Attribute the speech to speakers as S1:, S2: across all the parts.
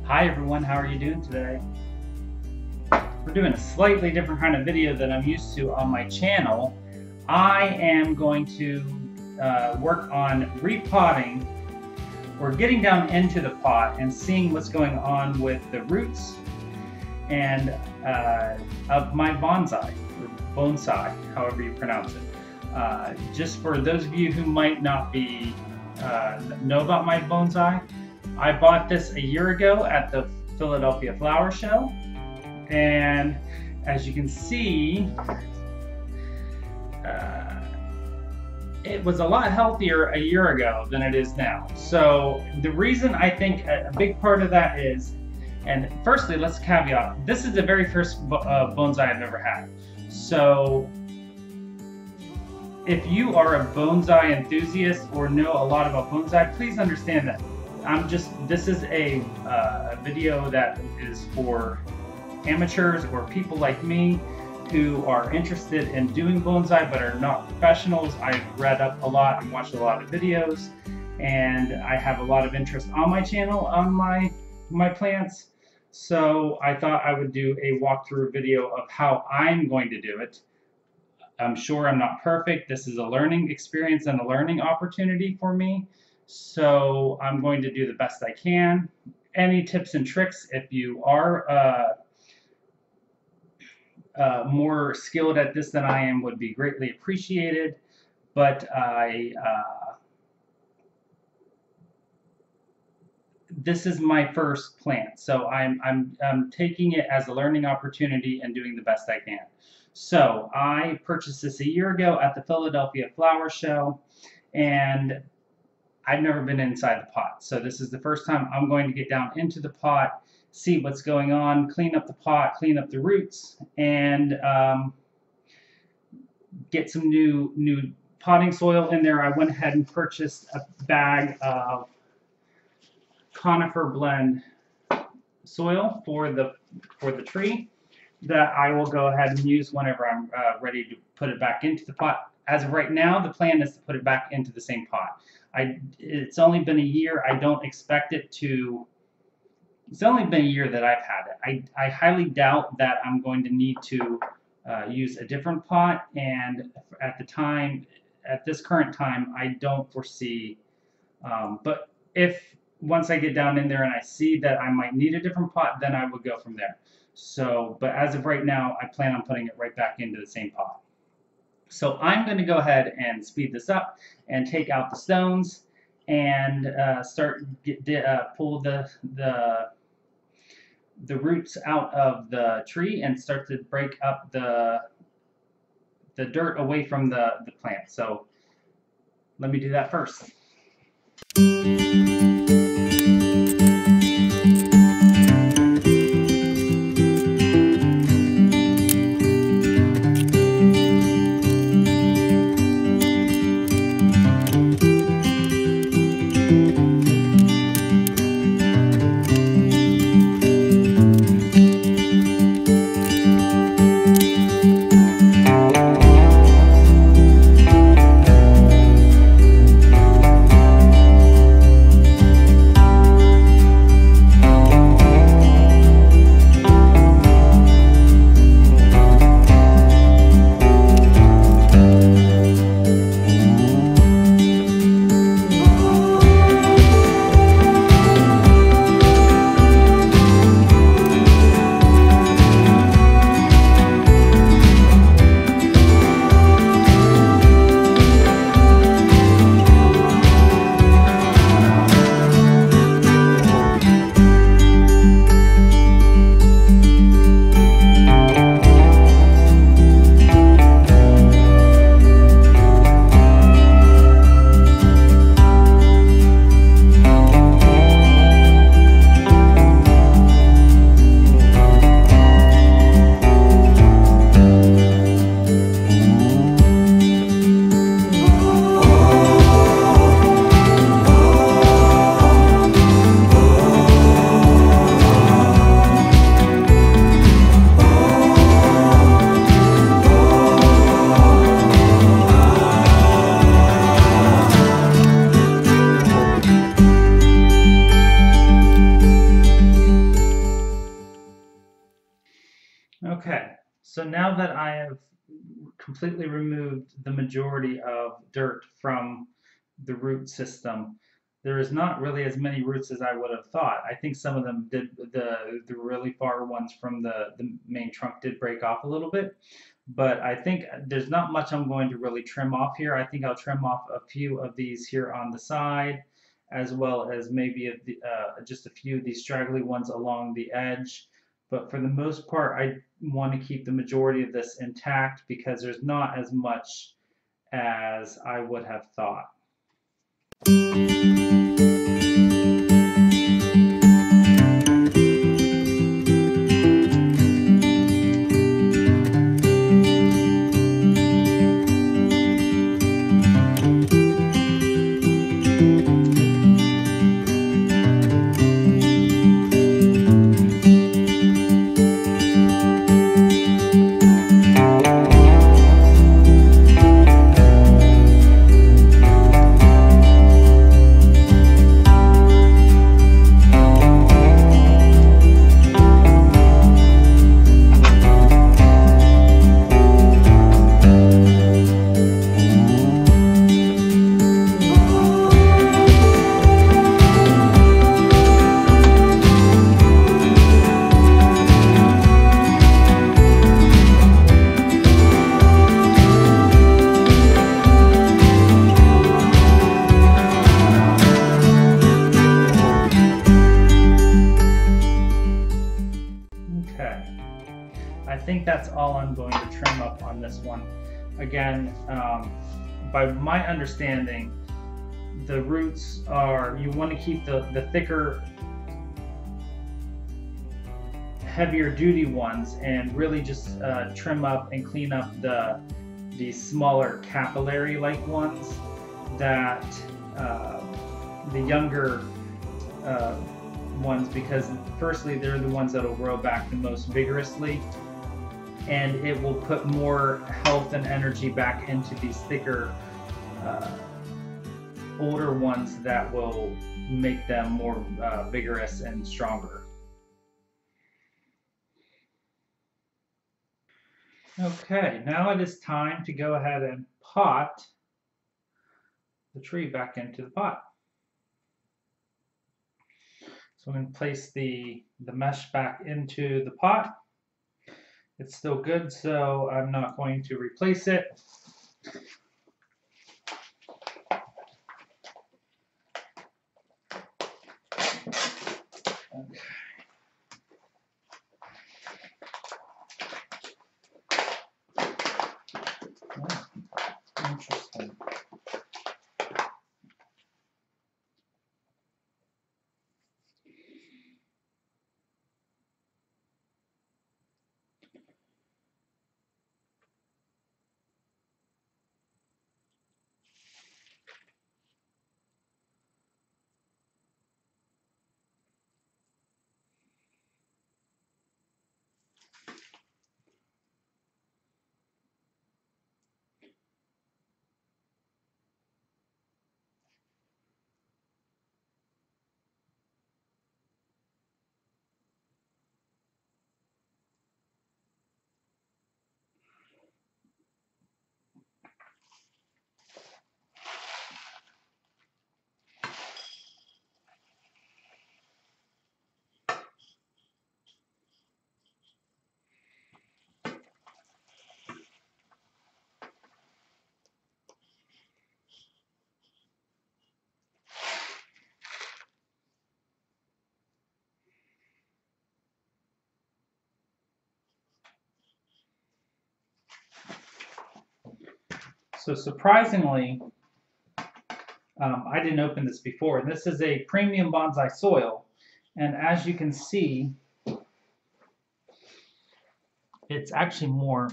S1: Hi everyone, how are you doing today? We're doing a slightly different kind of video than I'm used to on my channel. I am going to work on repotting or getting down into the pot and seeing what's going on with the roots and of my bonsai, or bonsai, however you pronounce it. Just for those of you who might not be know about my bonsai, I bought this a year ago at the Philadelphia Flower Show, and as you can see, it was a lot healthier a year ago than it is now. So the reason I think a big part of that is, and firstly let's caveat, this is the very first bonsai I've ever had. So if you are a bonsai enthusiast or know a lot about bonsai, please understand that this is a video that is for amateurs or people like me who are interested in doing bonsai but are not professionals. I've read up a lot and watched a lot of videos, and I have a lot of interest on my channel on my plants. So I thought I would do a walkthrough video of how I'm going to do it. I'm sure I'm not perfect. This is a learning experience and a learning opportunity for me. So I'm going to do the best I can. Any tips and tricks, if you are more skilled at this than I am, would be greatly appreciated. But this is my first plant, so I'm taking it as a learning opportunity and doing the best I can. So I purchased this a year ago at the Philadelphia Flower Show, and I've never been inside the pot, so this is the first time I'm going to get down into the pot, see what's going on, clean up the pot, clean up the roots, and get some new potting soil in there. I went ahead and purchased a bag of conifer blend soil for the tree that I will go ahead and use whenever I'm ready to put it back into the pot. As of right now, the plan is to put it back into the same pot. It's only been a year. I don't expect it to. It's only been a year that I've had it. I highly doubt that I'm going to need to use a different pot, and at this current time, I don't foresee. But if once I get down in there and I see that I might need a different pot, then I would go from there. So, but as of right now, I plan on putting it right back into the same pot. So I'm going to go ahead and speed this up and take out the stones and pull the roots out of the tree and start to break up the dirt away from the plant. So let me do that first. So now that I have completely removed the majority of dirt from the root system, there is not really as many roots as I would have thought. I think some of them did, the really far ones from the main trunk did break off a little bit, but I think there's not much I'm going to really trim off here. I think I'll trim off a few of these here on the side, as well as maybe just a few of these straggly ones along the edge. But for the most part, I want to keep the majority of this intact because there's not as much as I would have thought. I think that's all I'm going to trim up on this one. Again, by my understanding, the roots are, you want to keep the thicker, heavier duty ones and really just trim up and clean up the smaller capillary-like ones that the younger ones, because firstly they're the ones that will grow back the most vigorously, and it will put more health and energy back into these thicker older ones that will make them more vigorous and stronger. Okay, now it is time to go ahead and pot the tree back into the pot. So I'm going to place the mesh back into the pot. It's still good, so I'm not going to replace it. Okay. Oh, interesting. So surprisingly, I didn't open this before. This is a premium bonsai soil, and as you can see, it's actually more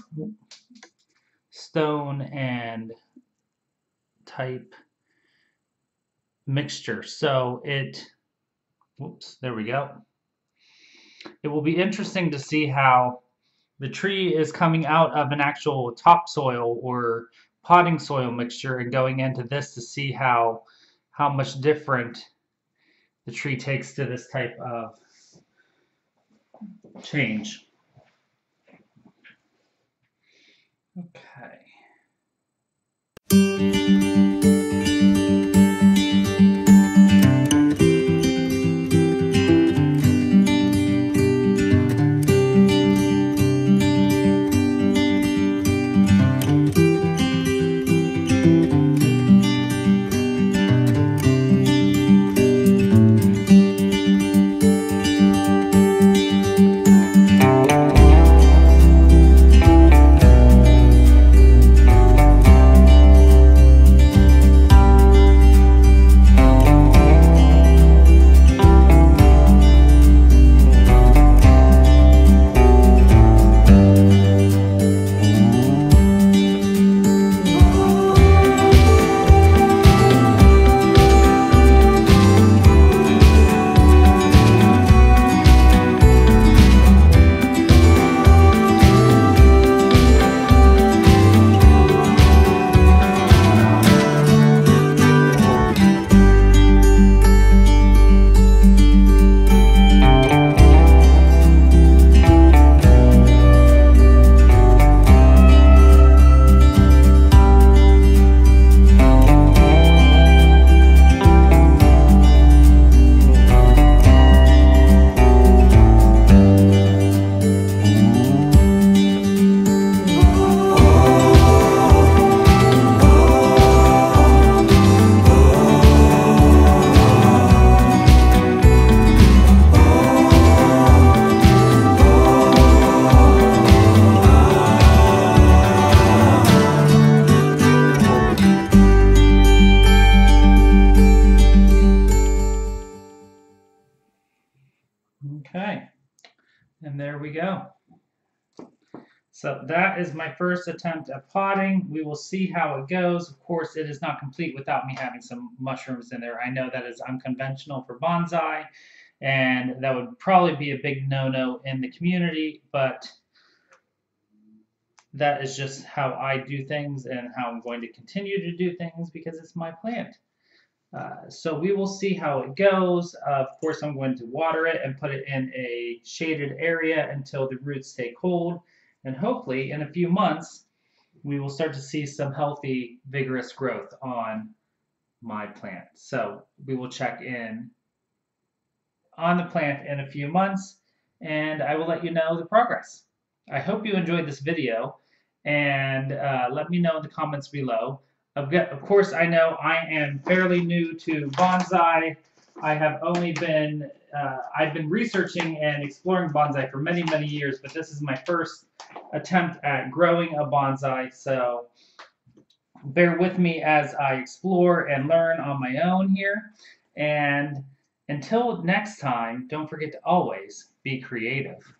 S1: stone and type mixture. So whoops, there we go. It will be interesting to see how the tree is coming out of an actual topsoil or potting soil mixture and going into this to see how much different the tree takes to this type of change. Okay. Okay, and there we go. So that is my first attempt at potting. We will see how it goes. Of course, it is not complete without me having some mushrooms in there. I know that is unconventional for bonsai, and that would probably be a big no-no in the community, but that is just how I do things and how I'm going to continue to do things because it's my plant. So we will see how it goes. Of course, I'm going to water it and put it in a shaded area until the roots take hold. And hopefully, in a few months, we will start to see some healthy, vigorous growth on my plant. So we will check in on the plant in a few months, and I will let you know the progress. I hope you enjoyed this video, and let me know in the comments below. Of course, I know I am fairly new to bonsai. I have only been, I've been researching and exploring bonsai for many, many years, but this is my first attempt at growing a bonsai, so bear with me as I explore and learn on my own here. And until next time, don't forget to always be creative.